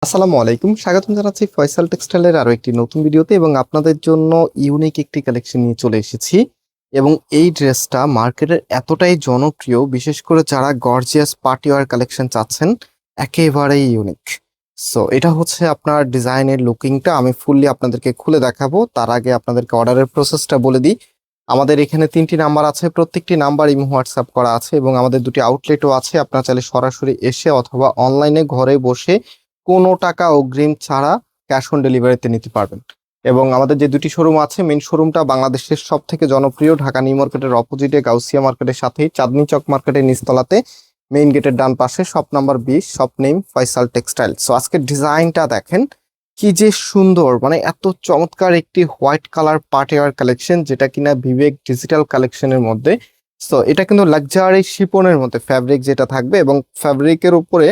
আসসালামু আলাইকুম, স্বাগতম জানাচ্ছি ফয়সাল টেক্সটাইলের আরো একটি নতুন ভিডিওতে এবং আপনাদের জন্য ইউনিক একটি কালেকশন নিয়ে চলে এসেছি। এবং এই ড্রেসটা মার্কেটের এতটাই জনপ্রিয়, বিশেষ করে যারা গর্জিয়াস পার্টি ওয়্যার কালেকশন চাচ্ছেন, একেবারেই ইউনিক। সো এটা হচ্ছে আপনার ডিজাইনের লুকিংটা আমি ফুললি আপনাদেরকে খুলে দেখাবো। তার আগে আপনাদেরকে অর্ডারের প্রসেসটা বলে দিই। আমাদের এখানে 3টি নাম্বার আছে, প্রত্যেকটি নাম্বার ইমো হোয়াটসঅ্যাপ করা আছে এবং আমাদের 2টি আউটলেটও আছে। আপনারা চাইলে সরাসরি এসে অথবা অনলাইনে ঘরে বসে কোনো টাকা অগ্রিম ছাড়া ক্যাশ অন ডেলিভারিতে নিতে পারবেন। এবং আমাদের যে 2টি শোরুম আছে, মেইন শোরুমটা বাংলাদেশের সব থেকে জনপ্রিয় ঢাকা নিউ মার্কেটের অপোজিটে গাউসিয়া মার্কেটের সাথেই চাঁদনি চক মার্কেটের নিচতলাতে মেইন গেটের ডান পাশে shop number 20, shop name Faisal textile. So আজকের ডিজাইনটা দেখেন কি যে সুন্দর, মানে এত চমৎকার একটি white colour party wear collection, যেটা কিনা বিবেক ডিজিটাল কালেকশনের মধ্যে। সো এটা কিন্তু লাক্সারি শিপনের মধ্যে ফ্যাব্রিক যেটা থাকবে এবং ফ্যাব্রিকের উপরে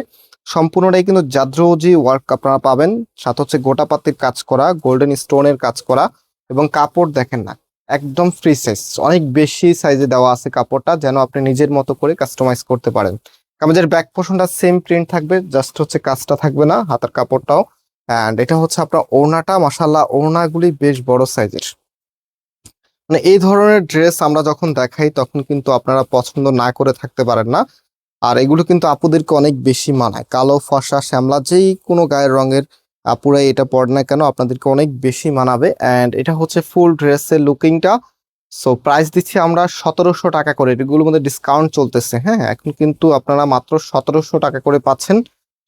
সম্পূর্ণটাই কিন্তু জাদ্রোজি ওয়ার্ক আপনারা পাবেন। সাথে হচ্ছে গোটাপাতির কাজ করা, গোল্ডেন স্টোনের কাজ করা এবং কাপড় দেখেন না, একদম ফ্রি সাইজ, অনেক বেশি সাইজে দেওয়া আছে কাপড়টা, যেন আপনি নিজের মতো করে কাস্টমাইজ করতে পারেন। কামিজের ব্যাক পোর্শনটা সেম প্রিন্ট থাকবে, জাস্ট হচ্ছে কাজটা থাকবে না, হাতার কাপড়টাও। অ্যান্ড এটা হচ্ছে আপনার ওড়নাটা, মাশাআল্লাহ ওড়নাগুলি বেশ বড় সাইজের। মানে এই ধরনের ড্রেস আমরা যখন দেখাই তখন কিন্তু আপনারা পছন্দ না করে থাকতে পারেন না। আর এগুলো কিন্তু আপুদেরকে অনেক বেশি মানায়, কালো ফর্সা শ্যামলা যেই কোনো গায়ের রঙের আপুরাই এটা পড়ে না কেন আপনাদেরকে অনেক বেশি মানাবে। অ্যান্ড এটা হচ্ছে ফুল ড্রেসের লুকিংটা। সো প্রাইস দিচ্ছি আমরা 1700 টাকা করে, এগুলোর মধ্যে ডিসকাউন্ট চলতেছে। হ্যাঁ, এখন কিন্তু আপনারা মাত্র 1700 টাকা করে পাচ্ছেন,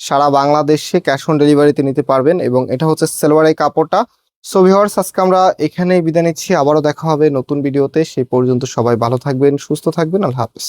সারা বাংলাদেশে ক্যাশ অন ডেলিভারিতে নিতে পারবেন। এবং এটা হচ্ছে সেলোয়ারের কাপড়টা। সো ভিউয়ার্স, আজকে আমরা এখানেই বিদায় নিচ্ছি, আবারও দেখা হবে নতুন ভিডিওতে। সেই পর্যন্ত সবাই ভালো থাকবেন, সুস্থ থাকবেন, আল্লাহ হাফেজ।